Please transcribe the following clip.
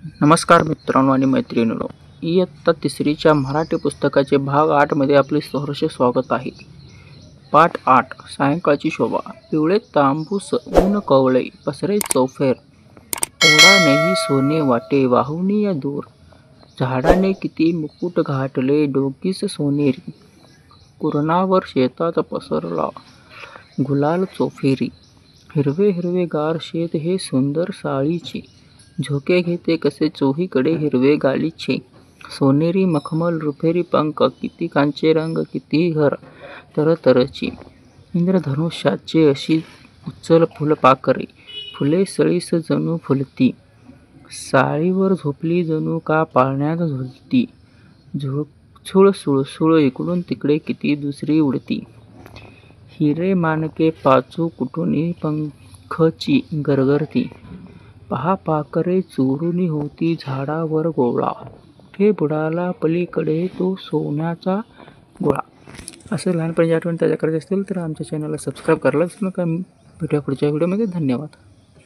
नमस्कार मित्रांनो आणि मैत्रिणींनो, इयत्ता तिसरीच्या मराठी पुस्तकाचे भाग 8 मध्ये आपले सहर्ष स्वागत आहे. पाठ 8 सायंकाळची शोभा. पिवळे तांबूस ऊन कवळे पसरे चौफेर, ओढा नाही सोने वाटे वाहुनी या दूर. झाडाने किती मुकुट घातले डोकीस सोनेरी, कुरणावर शेतात पसरला गुलाल चौफेरी. हिरवे हिरवे गार शेत हे सुंदर साळीचे, झोके घेते कसे चोहीकडे हिरवे गालीचे. सोनेरी मखमल रुपेरी पंख, किती कांचे रंग किती हर तरतरची. इंद्रधनुष्याचे अशी उचल फुलपाखरे, फुले सळीस जणू फुलती. साळीवर झोपली जणू का पाळण्यात झुलती. झुळझुळ सुळसुळ इकडून तिकडे किती दुसरी उडती. हिरे माणके पाचू कुठूनी पंखची गरगरती. पहा पाखरे चोरुनी होती झाडावर गोळा, कुठे बुडाला पलीकडे तो सोन्याचा गोळा. असं लहानपणीची आठवण ताज्या करायची असतील तर आमच्या चॅनलला सबस्क्राईब करायलाच नका. भेटूया पुढच्या व्हिडिओमध्ये. धन्यवाद.